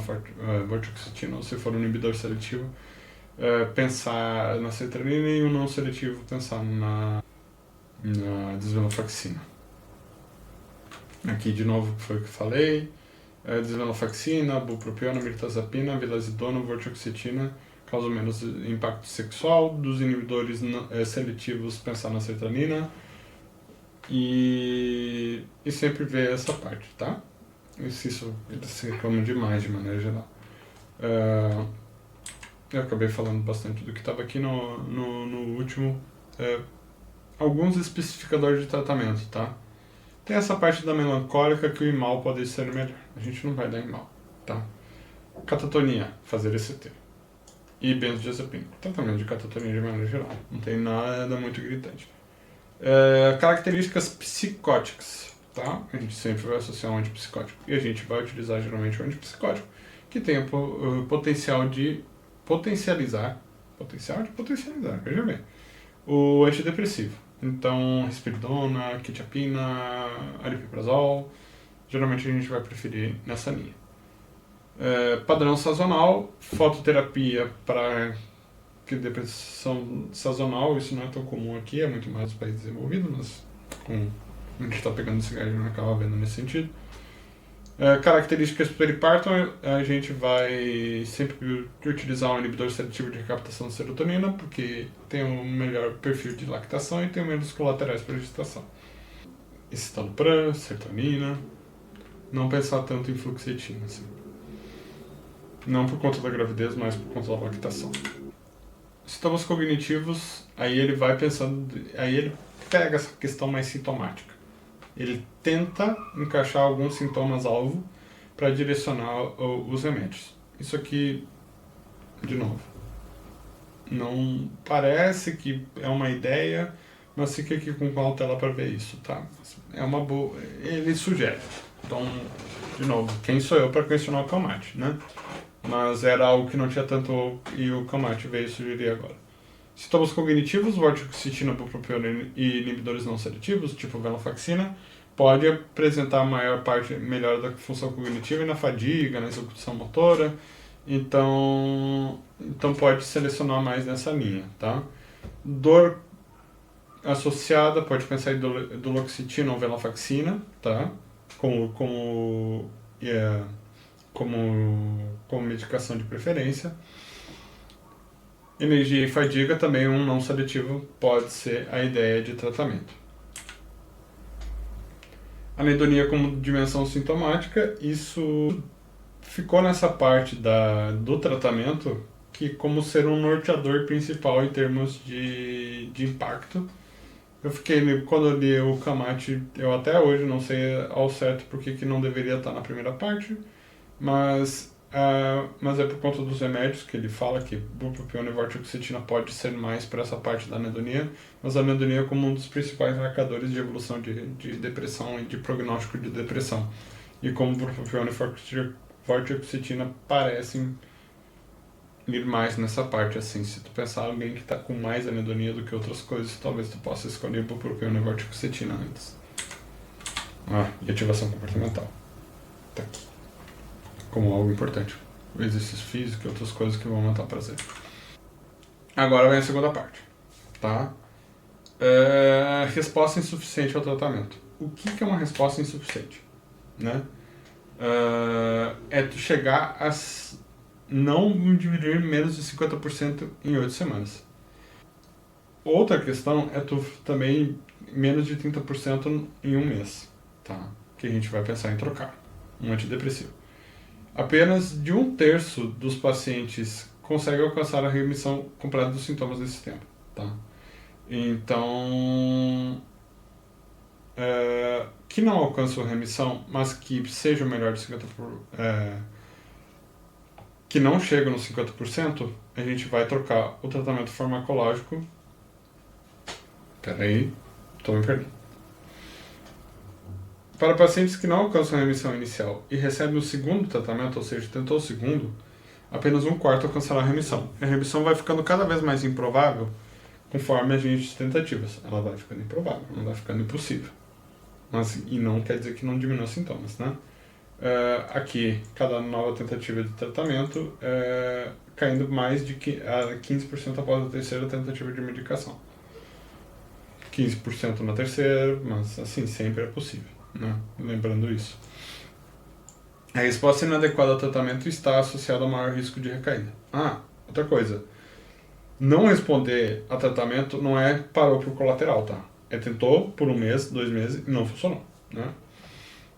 vortioxetina, ou se for um inibidor seletivo, pensar na sertralina e o não seletivo pensar na desvenlafaxina. Aqui de novo foi o que falei. Desvenlafaxina, bupropiona, mirtazapina, vilazidona, vortioxetina causam menos impacto sexual. Dos inibidores seletivos, pensar na sertralina. E sempre ver essa parte, tá? Isso eles reclamam demais de maneira geral. Eu acabei falando bastante do que estava aqui no último. Alguns especificadores de tratamento, tá? Tem essa parte da melancólica que o imal pode ser melhor. A gente não vai dar imal, tá? Catatonia, fazer ECT. E benzodiazepina. Tratamento de catatonia de maneira geral. Não tem nada muito gritante. Características psicóticas, tá? A gente sempre vai associar um antipsicótico. E a gente vai utilizar geralmente um antipsicótico que tem o potencial de potencializar. Veja bem. O antidepressivo. Então, risperidona, quetiapina, aripiprazol, geralmente a gente vai preferir nessa linha. Padrão sazonal, fototerapia para depressão sazonal, isso não é tão comum aqui, é muito mais nos países desenvolvidos, mas a gente está pegando esse gás e não acaba vendo nesse sentido. Características periparto, a gente vai sempre utilizar um inibidor seletivo de recaptação de serotonina, porque tem um melhor perfil de lactação e tem menos colaterais para a gestação. Escitalopram, sertralina, não pensar tanto em fluoxetina, assim. Não por conta da gravidez, mas por conta da lactação. Sintomas cognitivos, aí ele vai pensando, aí ele pega essa questão mais sintomática. Ele tenta encaixar alguns sintomas-alvo para direcionar os remédios. Isso aqui, de novo, não parece que é uma ideia, mas fica aqui com cautela para ver isso, tá? É uma boa. Ele sugere. Então, de novo, quem sou eu para questionar o Calmate, né? Mas era algo que não tinha tanto e o Calmate veio sugerir agora. Sintomas cognitivos, vortioxetina, bupropiona e inibidores não seletivos, tipo venlafaxina, pode apresentar a maior parte melhor da função cognitiva e na fadiga, na execução motora, então pode selecionar mais nessa linha, tá? Dor associada, pode pensar em duloxetina ou venlafaxina, tá? Como medicação de preferência. Energia e fadiga, também um não seletivo pode ser a ideia de tratamento. Anedonia como dimensão sintomática, isso ficou nessa parte do tratamento que como ser um norteador principal em termos de impacto. Quando eu li o Calmate, eu até hoje não sei ao certo porque que não deveria estar na primeira parte, mas é por conta dos remédios que ele fala que bupropiona e vortioxetina pode ser mais para essa parte da anedonia, mas a anedonia é como um dos principais marcadores de evolução de depressão e de prognóstico de depressão. E como bupropiona e vortioxetina parecem ir mais nessa parte, assim, se tu pensar alguém que está com mais anedonia do que outras coisas, talvez tu possa escolher bupropiona e vortioxetina antes. E ativação comportamental. Tá aqui. Como algo importante. O exercício físico e outras coisas que vão aumentar o prazer. Agora vem a segunda parte, tá? Resposta insuficiente ao tratamento. O que é uma resposta insuficiente? Né? É tu chegar a não diminuir menos de 50% em 8 semanas. Outra questão é tu também menos de 30% em um mês, tá? Que a gente vai pensar em trocar um antidepressivo. Apenas de 1/3 dos pacientes consegue alcançar a remissão completa dos sintomas nesse tempo, tá? Então, que não alcançam remissão, mas que sejam melhor de 50%, que não chegam nos 50%, a gente vai trocar o tratamento farmacológico. Peraí, estou me perdendo. Para pacientes que não alcançam a remissão inicial e recebem o segundo tratamento, ou seja, tentou o segundo, apenas 1/4 alcançará a remissão. A remissão vai ficando cada vez mais improvável conforme a gente tentativas. Ela vai ficando improvável, não vai ficando impossível. E não quer dizer que não diminua os sintomas, né? Aqui, cada nova tentativa de tratamento caindo mais de 15% após a terceira tentativa de medicação. 15% na terceira, mas assim, sempre é possível, né? Lembrando isso. A resposta inadequada ao tratamento está associada ao maior risco de recaída. Outra coisa. Não responder a tratamento não é parou por colateral, tá? Tentou por 1 mês, 2 meses e não funcionou, né?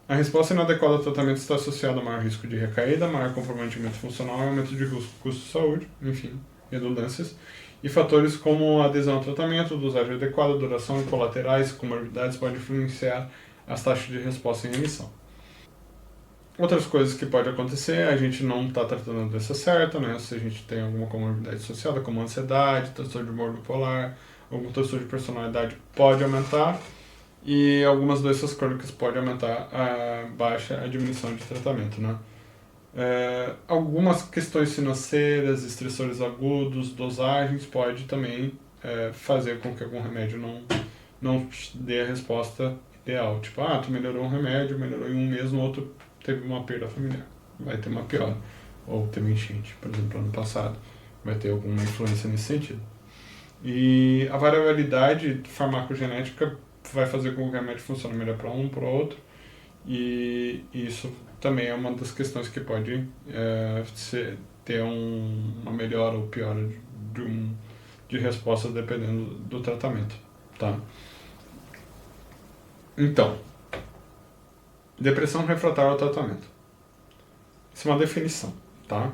A resposta inadequada ao tratamento está associada a maior risco de recaída, maior comprometimento funcional e aumento de custo de saúde, enfim, redundâncias, e fatores como a adesão ao tratamento, dosagem adequada, duração e colaterais, comorbidades podem influenciar as taxas de resposta em remissão. Outras coisas que pode acontecer, a gente não está tratando a doença certa, né? Se a gente tem alguma comorbidade associada, como ansiedade, transtorno de humor bipolar, algum transtorno de personalidade pode aumentar, e algumas doenças crônicas podem aumentar a diminuição de tratamento, né? Algumas questões financeiras, estressores agudos, dosagens, pode também fazer com que algum remédio não dê a resposta ideal. Tipo, tu melhorou um remédio, melhorou em 1 mês, no outro teve uma perda familiar, vai ter uma piora. Ou teve enchente, por exemplo, ano passado, vai ter alguma influência nesse sentido. E a variabilidade farmacogenética vai fazer com que o remédio funcione melhor para um, para o outro, e isso também é uma das questões que pode ter uma melhora ou piora de resposta dependendo do tratamento, tá? Então, depressão refratária ao tratamento. Isso é uma definição, tá?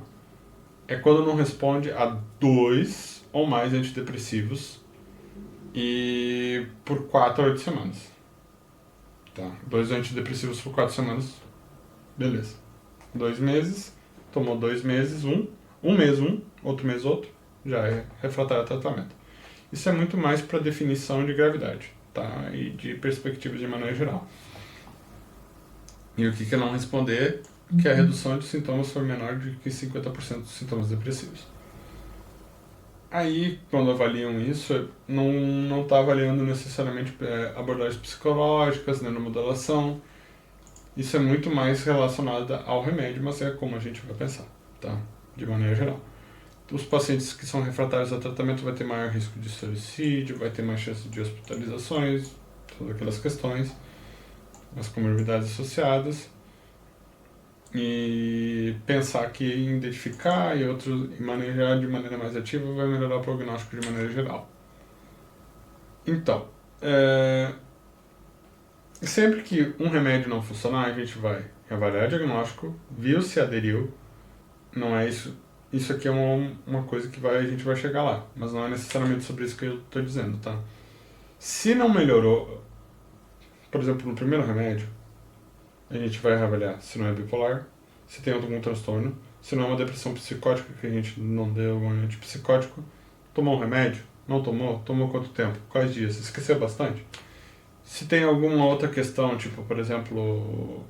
É quando não responde a 2 ou mais antidepressivos e por 4 a 8 semanas. Tá? 2 antidepressivos por 4 semanas, beleza. 2 meses, tomou 2 meses, um mês outro mês outro, já é refratário ao tratamento. Isso é muito mais para definição de gravidade, tá? E de perspectivas de maneira geral. E o que é não responder? Que a redução de sintomas foi menor de que 50% dos sintomas depressivos. Aí, quando avaliam isso, não está avaliando necessariamente abordagens psicológicas, neuromodulação. Isso é muito mais relacionado ao remédio, mas é como a gente vai pensar, tá? De maneira geral. Os pacientes que são refratários ao tratamento vai ter maior risco de suicídio, vai ter mais chance de hospitalizações, todas aquelas questões, as comorbidades associadas. E pensar que identificar e manejar de maneira mais ativa vai melhorar o prognóstico de maneira geral. Então, sempre que um remédio não funcionar, a gente vai avaliar o diagnóstico, viu se aderiu. Não é isso. Isso aqui é uma coisa que a gente vai chegar lá, mas não é necessariamente sobre isso que eu estou dizendo, tá? Se não melhorou, por exemplo, no primeiro remédio, a gente vai avaliar se não é bipolar, se tem algum transtorno. Se não é uma depressão psicótica que a gente não deu um antipsicótico. Tomou um remédio? Não tomou? Tomou quanto tempo? Quais dias? Esqueceu bastante? Se tem alguma outra questão, tipo, por exemplo,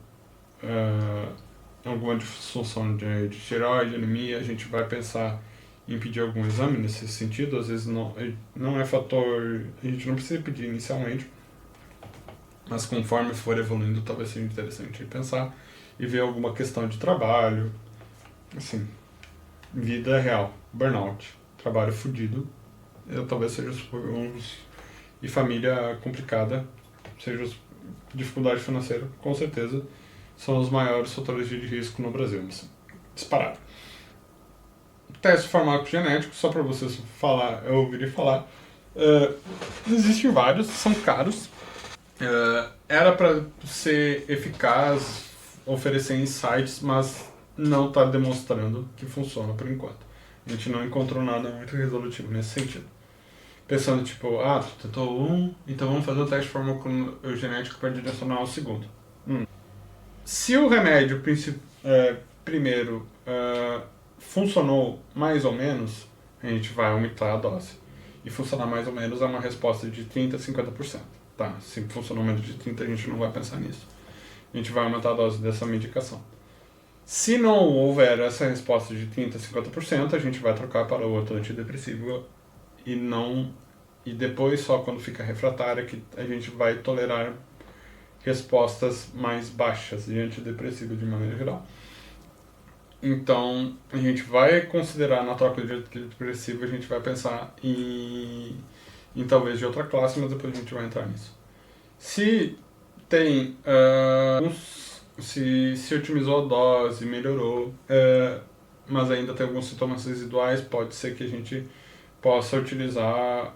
alguma disfunção de tireoide, anemia, a gente vai pensar em pedir algum exame nesse sentido. Às vezes não é fator, a gente não precisa pedir inicialmente, mas conforme for evoluindo, talvez seja interessante pensar e ver alguma questão de trabalho, assim, vida real, burnout, trabalho fudido, talvez seja e família complicada, seja dificuldade financeira, com certeza, são os maiores fatores de risco no Brasil, assim, disparado. Teste farmacogenético, só para vocês falar, eu ouvi falar, existem vários, são caros, era para ser eficaz, oferecer insights, mas não está demonstrando que funciona por enquanto. A gente não encontrou nada muito resolutivo nesse sentido. Pensando, tipo, tu tentou um, então vamos fazer um teste farmacogenético para direcionar ao segundo. Se o remédio primeiro funcionou mais ou menos, a gente vai aumentar a dose. E funcionar mais ou menos é uma resposta de 30% a 50%. Tá, se funcionou menos de 30%, a gente não vai pensar nisso. A gente vai aumentar a dose dessa medicação. Se não houver essa resposta de 30% a 50%, a gente vai trocar para o outro antidepressivo e depois, só quando fica refratária, que a gente vai tolerar respostas mais baixas de antidepressivo de maneira geral. Então, a gente vai considerar na troca de antidepressivo, a gente vai pensar em talvez de outra classe, mas depois a gente vai entrar nisso. Se tem se otimizou a dose, melhorou, mas ainda tem alguns sintomas residuais, pode ser que a gente possa utilizar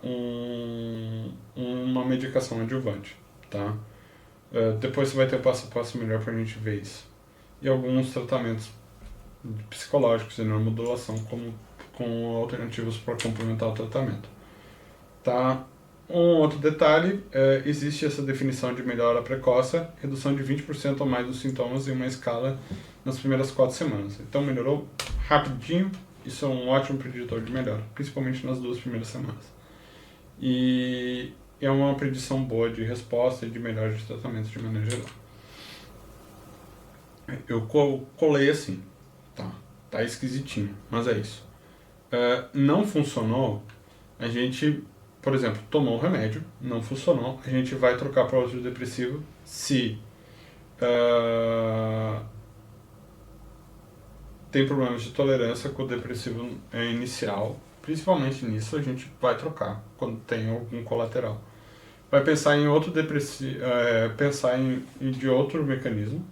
uma medicação adjuvante, tá? Depois você vai ter o passo a passo melhor pra gente ver isso. E alguns tratamentos psicológicos de neuromodulação com alternativas para complementar o tratamento. Tá? Um outro detalhe, existe essa definição de melhora precoce, redução de 20% ou mais dos sintomas em uma escala nas primeiras 4 semanas. Então melhorou rapidinho, isso é um ótimo preditor de melhora, principalmente nas 2 primeiras semanas. E é uma predição boa de resposta e de melhora de tratamento de maneira geral. Eu colei assim, tá esquisitinho, mas é isso. Não funcionou, a gente, por exemplo, tomou o remédio, não funcionou, a gente vai trocar para outro depressivo se tem problemas de tolerância com o depressivo inicial. Principalmente nisso a gente vai trocar quando tem algum colateral. Vai pensar em outro depressivo, pensar de outro mecanismo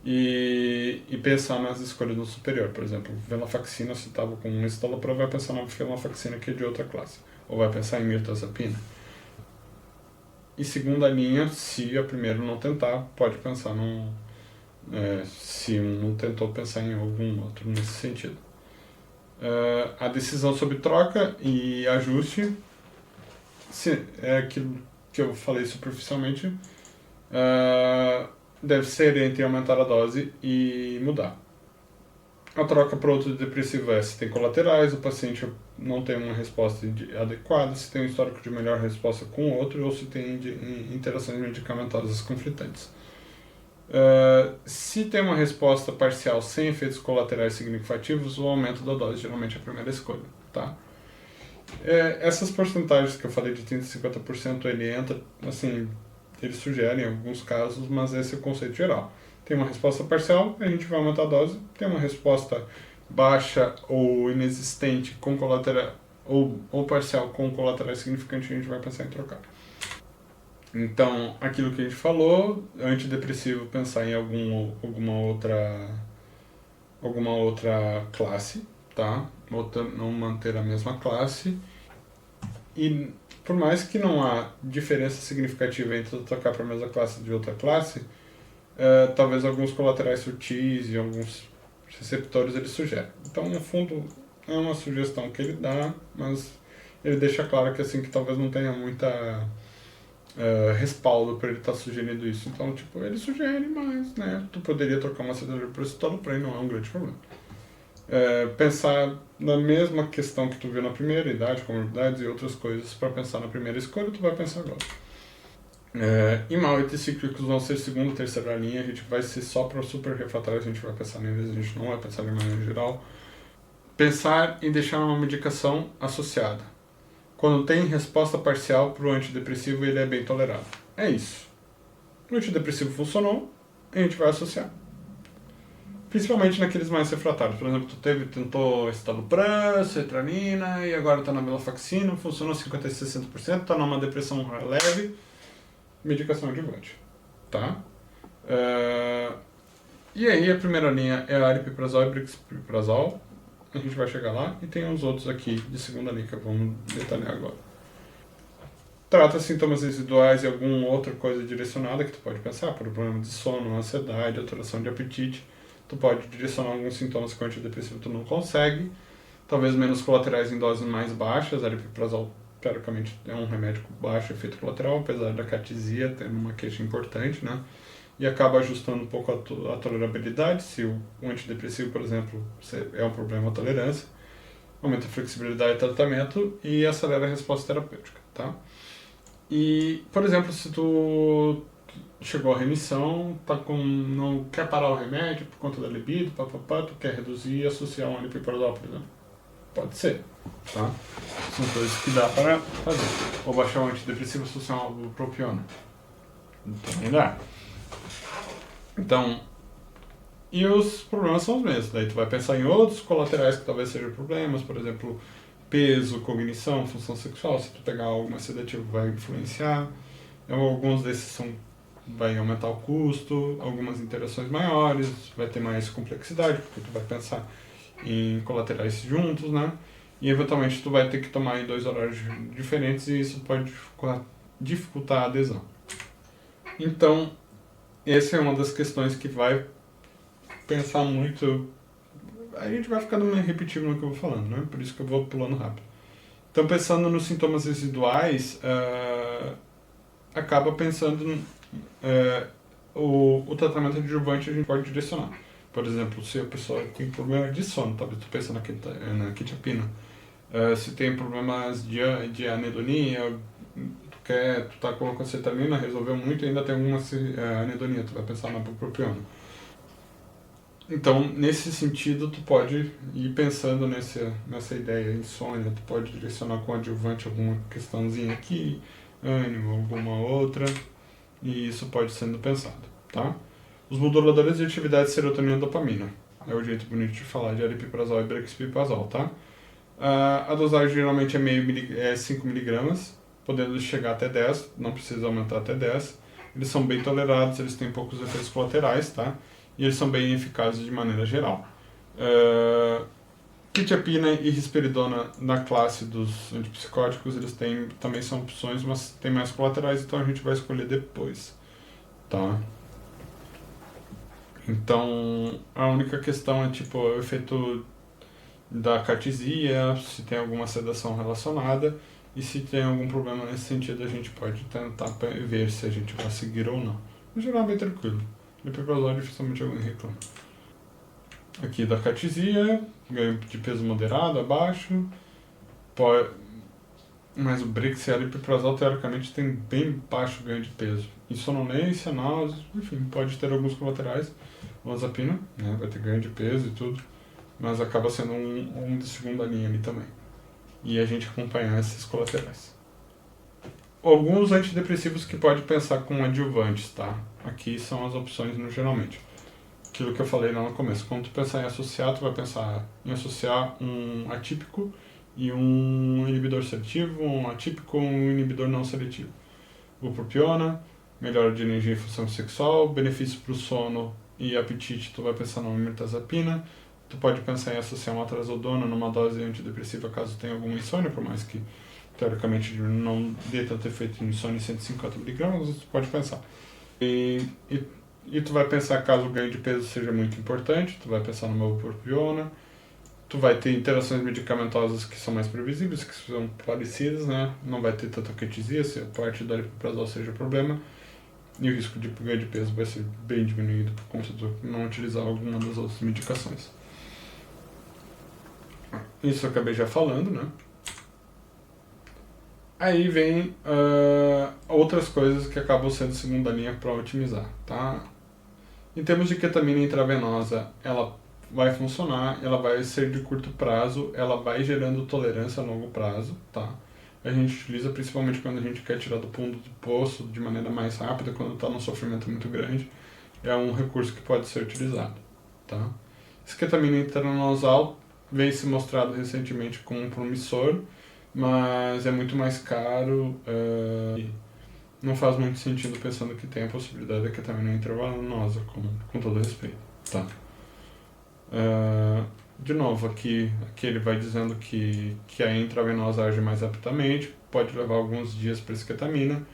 e pensar nas escolhas no superior. Por exemplo, venlafaxina, se estava com um estalopram, vai pensar na venlafaxina que é de outra classe. Ou vai pensar em mirtazapina. E segunda linha, se a primeira não tentar, pode pensar se não tentou, pensar em algum outro nesse sentido. A decisão sobre troca e ajuste é aquilo que eu falei superficialmente, deve ser entre aumentar a dose e mudar. A troca para outro depressivo se tem colaterais, o paciente não tem uma resposta adequada, se tem um histórico de melhor resposta com o outro ou se tem interações medicamentosas conflitantes. Se tem uma resposta parcial sem efeitos colaterais significativos, o aumento da dose geralmente é a primeira escolha. Tá? Essas porcentagens que eu falei de 30% a 50%, ele entra, assim, eles sugerem em alguns casos, mas esse é o conceito geral. Tem uma resposta parcial, a gente vai aumentar a dose. Tem uma resposta baixa ou inexistente com colateral, ou parcial com colaterais significantes, a gente vai pensar em trocar. Então, aquilo que a gente falou, antidepressivo, pensar em alguma outra classe, tá? Não manter a mesma classe. E por mais que não há diferença significativa entre trocar para a mesma classe de outra classe, talvez alguns colaterais sutis e alguns receptores ele sugere. Então, no fundo, é uma sugestão que ele dá, mas ele deixa claro que assim que talvez não tenha muita respaldo para ele estar sugerindo isso. Então, tipo, ele sugere, mas, né, tu poderia trocar uma acelerador por escitalopram, não é um grande problema. Pensar na mesma questão que tu viu na primeira, idade, comorbidades e outras coisas para pensar na primeira escolha, tu vai pensar agora. Em mal cíclicos vão ser segunda e terceira linha, a gente vai ser só para super refratários, a gente vai pensar neles, a gente não vai pensar de maneira geral. Pensar em deixar uma medicação associada. Quando tem resposta parcial para o antidepressivo, ele é bem tolerado. É isso. O antidepressivo funcionou, a gente vai associar. Principalmente naqueles mais refratários. Por exemplo, tentou escitalopram, sertralina e agora está na venlafaxina, funcionou 50% e 60%, está numa depressão leve, medicação adjuvante. Tá? E aí a primeira linha é a aripiprazol e brexpiprazol. A gente vai chegar lá e tem os outros aqui de segunda linha que vamos detalhar agora. Trata sintomas residuais e alguma outra coisa direcionada que tu pode pensar, por problema de sono, ansiedade, alteração de apetite. Tu pode direcionar alguns sintomas que o antidepressivo tu não consegue. Talvez menos colaterais em doses mais baixas. Aripiprazol, teoricamente, é um remédio com baixo efeito colateral, apesar da catisia ter uma queixa importante, né? E acaba ajustando um pouco a tolerabilidade. Se o antidepressivo, por exemplo, é um problema a tolerância, aumenta a flexibilidade do tratamento e acelera a resposta terapêutica, tá? E, por exemplo, se tu chegou à remissão, não quer parar o remédio por conta da libido, tu quer reduzir e associar um aripiprazol, por exemplo. Pode ser, tá? São coisas que dá para fazer. Ou baixar um antidepressivo associar um propiona. Também dá. Então, e os problemas são os mesmos. Daí tu vai pensar em outros colaterais que talvez sejam problemas, por exemplo, peso, cognição, função sexual. Se tu pegar algo mais sedativo vai influenciar. Alguns desses vai aumentar o custo, algumas interações maiores, vai ter mais complexidade, porque tu vai pensar em colaterais juntos, né? E eventualmente tu vai ter que tomar em 2 horários diferentes e isso pode dificultar a adesão. Então, essa é uma das questões que vai pensar muito. A gente vai ficando meio repetitivo no que eu vou falando, né? Por isso que eu vou pulando rápido. Então, pensando nos sintomas residuais, acaba pensando o tratamento adjuvante a gente pode direcionar. Por exemplo, se a pessoa tem problema de sono, talvez tu pense na quetiapina. Se tem problemas de anedonia, tu tá colocando sertralina, resolveu muito e ainda tem alguma anedonia, tu vai pensar na bupropiona. Então, nesse sentido, tu pode ir pensando nessa ideia, insônia, tu pode direcionar com adjuvante alguma questãozinha aqui, ânimo, alguma outra, e isso pode sendo pensado, tá? Os moduladores de atividade de serotonina e dopamina, é o jeito bonito de falar de aripiprazol e brexpiprazol, tá? A dosagem geralmente é 5 mg, podendo chegar até 10, não precisa aumentar até 10. Eles são bem tolerados, eles têm poucos efeitos colaterais, tá? E eles são bem eficazes de maneira geral. Quetiapina e risperidona na classe dos antipsicóticos, eles também são opções, mas tem mais colaterais, então a gente vai escolher depois, tá? Então, a única questão é tipo o efeito da catisia, se tem alguma sedação relacionada, e se tem algum problema nesse sentido, a gente pode tentar ver se a gente vai seguir ou não. No geral, é bem tranquilo. Aripiprazol dificilmente alguém reclama. Aqui da catisia, ganho de peso moderado, abaixo. Mas o Brix e a aripiprazol, teoricamente, tem bem baixo ganho de peso. E sonolência, náuseas, enfim, pode ter alguns colaterais. Olanzapina, né, vai ter ganho de peso e tudo. Mas acaba sendo um de segunda linha ali também. E a gente acompanhar esses colaterais. Alguns antidepressivos que pode pensar com adjuvantes, tá? Aqui são as opções no geralmente. Aquilo que eu falei lá no começo. Quando tu pensar em associar, tu vai pensar em associar um atípico e um inibidor seletivo, um atípico e um inibidor não seletivo. Bupropiona, melhora de energia e função sexual, benefício para o sono e apetite, tu vai pensar numa mirtazapina. Tu pode pensar em associar uma trazodona numa dose antidepressiva caso tenha alguma insônia, por mais que teoricamente não dê tanto efeito em insônia em 150 mg, tu pode pensar. E tu vai pensar caso o ganho de peso seja muito importante, tu vai pensar numa bupropiona. Tu vai ter interações medicamentosas que são mais previsíveis, que são parecidas, né? Não vai ter tanta quetisia, se a parte do aripiprazol seja problema. E o risco de ganho de peso vai ser bem diminuído por conta de não utilizar alguma das outras medicações. Isso eu acabei já falando, né? Aí vem outras coisas que acabam sendo segunda linha para otimizar, tá? Em termos de ketamina intravenosa, ela vai funcionar, ela vai ser de curto prazo, ela vai gerando tolerância a longo prazo, tá? A gente utiliza principalmente quando a gente quer tirar do fundo do poço de maneira mais rápida, quando está num sofrimento muito grande. É um recurso que pode ser utilizado, tá? Esketamina intranasal vem se mostrado recentemente como um promissor, mas é muito mais caro e não faz muito sentido pensando que tem a possibilidade da ketamina intravenosa, com todo respeito, tá? De novo, aqui ele vai dizendo que a intravenosa age mais rapidamente, pode levar alguns dias para a esketamina.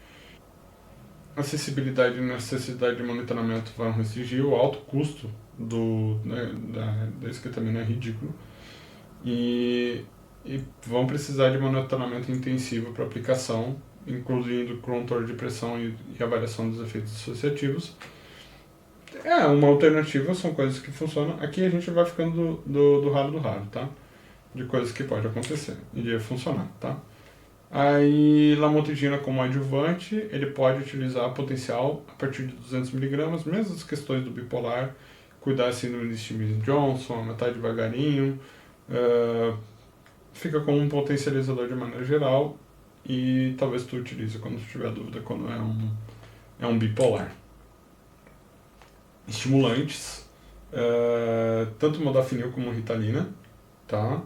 Acessibilidade e necessidade de monitoramento vão restringir, o alto custo da esketamina é ridículo. E vão precisar de monitoramento intensivo para aplicação, incluindo controle de pressão e avaliação dos efeitos dissociativos. Uma alternativa, são coisas que funcionam. Aqui a gente vai ficando do raro, tá? De coisas que pode acontecer e de funcionar, tá? Aí, lamotrigina como adjuvante, ele pode utilizar potencial a partir de 200mg, mesmo as questões do bipolar, cuidar da síndrome de Stevens-Johnson, aumentar devagarinho, fica como um potencializador de maneira geral e talvez tu utilize quando tu tiver dúvida quando é um bipolar. Estimulantes, tanto modafinil como ritalina, tá?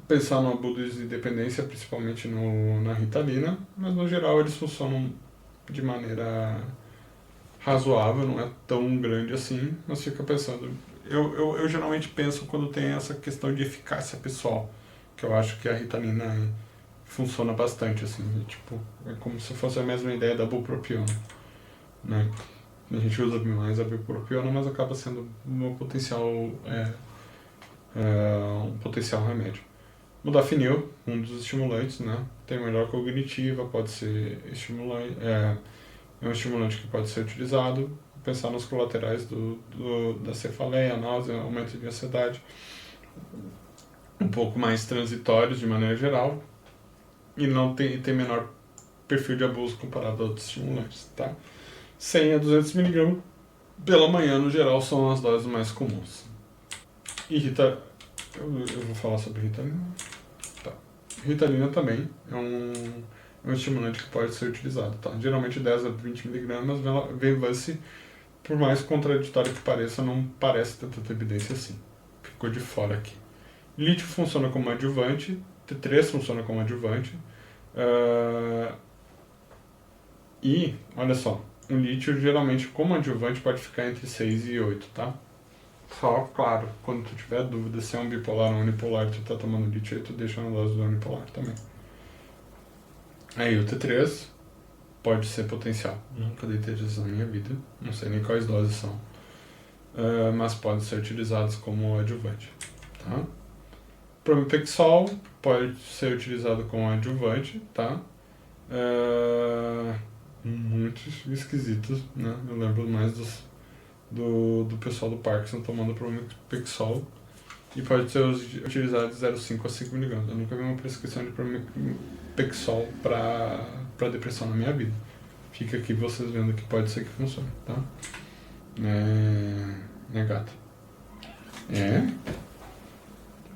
Pensar no abuso de dependência, principalmente na ritalina, mas no geral eles funcionam de maneira razoável, não é tão grande assim, mas fica pensando. Eu geralmente penso quando tem essa questão de eficácia pessoal, que eu acho que a ritalina funciona bastante, assim, tipo, é como se fosse a mesma ideia da bupropiona, né? A gente usa mais a bupropiona, mas acaba sendo um potencial remédio. Modafinil, um dos estimulantes, né? Tem melhora cognitiva, pode ser estimulante, é um estimulante que pode ser utilizado. Pensar nos colaterais da cefaleia, náusea, aumento de ansiedade, um pouco mais transitórios de maneira geral, e não tem menor perfil de abuso comparado a outros estimulantes, tá? 100 a 200mg pela manhã, no geral, são as doses mais comuns. E eu vou falar sobre ritalina. Tá. Ritalina também é um estimulante que pode ser utilizado, tá? Geralmente 10 a 20mg, Venvance, por mais contraditório que pareça, não parece ter tanta evidência assim. Ficou de fora aqui. Lítio funciona como adjuvante, T3 funciona como adjuvante. E, olha só, o lítio geralmente como adjuvante pode ficar entre 6 e 8, tá? Só, claro, quando tu tiver dúvida se é um bipolar ou unipolar, tu tá tomando lítio, aí tu deixa na dose do unipolar também. Aí o T3 pode ser potencial. Nunca dei T3 na minha vida, não sei nem quais doses são. Mas podem ser utilizados como adjuvante, tá? Pramipexol pode ser utilizado como adjuvante, tá? Muito esquisitos, né? Eu lembro mais do pessoal do Parkinson tomando Pramipexol e pode ser utilizado de 0,5 a 5mg. Eu nunca vi uma prescrição de Pramipexol para depressão na minha vida. Fica aqui vocês vendo que pode ser que funcione, tá? Gato?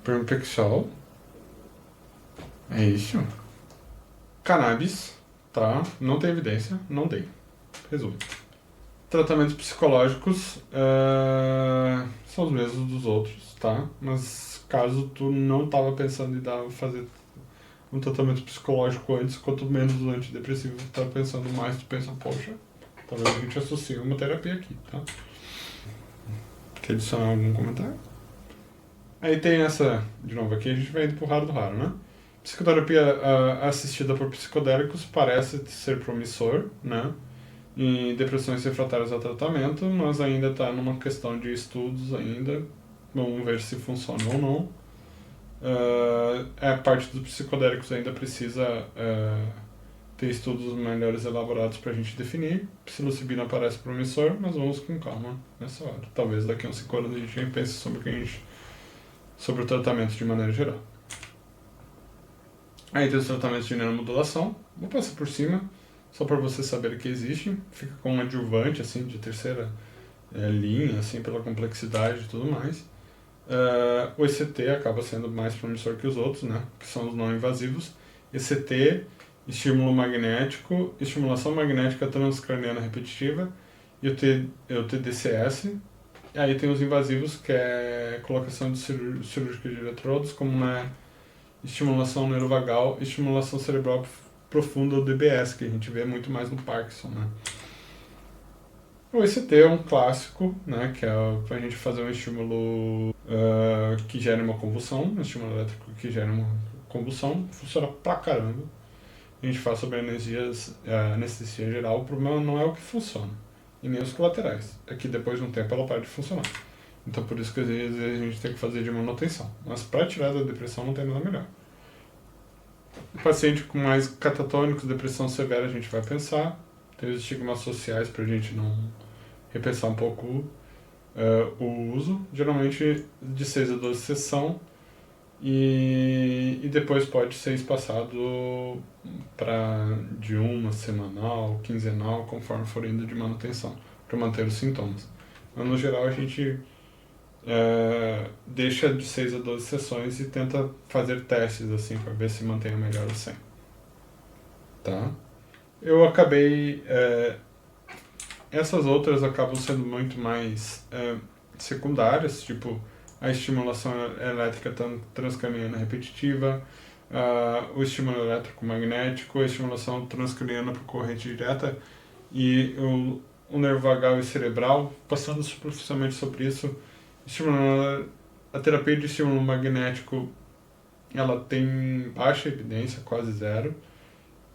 Pramipexol. É isso. Cannabis, tá? Não tem evidência, não dei. Resumo. Tratamentos psicológicos são os mesmos dos outros, tá? Mas caso tu não tava pensando em fazer um tratamento psicológico antes, quanto menos o antidepressivo tu tá pensando mais, tu pensa, poxa, talvez a gente associe uma terapia aqui, tá? Quer adicionar algum comentário? Aí tem essa, de novo, aqui a gente vai indo pro raro do raro, né? Psicoterapia assistida por psicodélicos parece ser promissor, né? Em depressões refratárias ao tratamento, mas ainda está numa questão de estudos ainda, Vamos ver se funciona ou não. A parte dos psicodélicos ainda precisa ter estudos melhores elaborados para a gente definir. Psilocibina parece promissor, mas vamos com calma nessa hora. Talvez daqui a uns 5 anos a gente pense sobre o tratamento de maneira geral. Aí tem os tratamentos de neuromodulação. Vou passar por cima, só para vocês saberem que existem. Fica com um adjuvante assim, de terceira linha, assim, pela complexidade e tudo mais. O ECT acaba sendo mais promissor que os outros, né? Que são os não invasivos. ECT, estímulo magnético, estimulação magnética transcraniana repetitiva e o TDCS. E aí tem os invasivos, que é colocação de cirúrgica de eletrodos, como na estimulação neurovagal, estimulação cerebral profunda, o DBS, que a gente vê muito mais no Parkinson, né? O ECT é um clássico, né, que é para a gente fazer um estímulo que gere uma convulsão, um estímulo elétrico que gera uma convulsão, funciona pra caramba. A gente faz sobre anestesia geral, o problema não é o que funciona, e nem os colaterais, é que depois de um tempo ela para de funcionar. Então por isso que às vezes a gente tem que fazer de manutenção. Mas para tirar da depressão não tem nada melhor. O paciente com mais catatônicos, depressão severa, a gente vai pensar. Tem os estigmas sociais para a gente não repensar um pouco o uso. Geralmente de 6 a 12 sessão. E depois pode ser espaçado de uma semanal, quinzenal, conforme for indo de manutenção, para manter os sintomas. Mas no geral a gente deixa de 6 a 12 sessões e tenta fazer testes assim para ver se mantém a melhora sem. Tá? Eu acabei. Essas outras acabam sendo muito mais secundárias, tipo a estimulação elétrica transcraniana repetitiva, o estímulo elétrico magnético, a estimulação transcraniana por corrente direta e o nervo vagal e cerebral. Passando superficialmente sobre isso, a terapia de estímulo magnético ela tem baixa evidência, quase zero.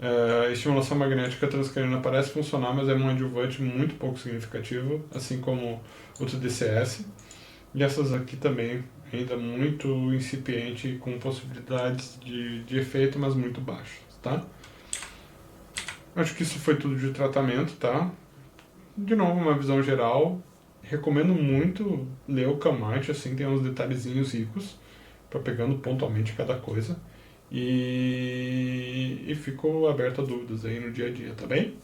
A estimulação magnética transcraniana parece funcionar, mas é um adjuvante muito pouco significativo, assim como o TDCS. E essas aqui também, ainda muito incipiente, com possibilidades de efeito, mas muito baixas, tá? Acho que isso foi tudo de tratamento, tá? De novo, uma visão geral. Recomendo muito ler o Camate, assim, tem uns detalhezinhos ricos, para pegando pontualmente cada coisa. E fico aberto a dúvidas aí no dia a dia, tá bem?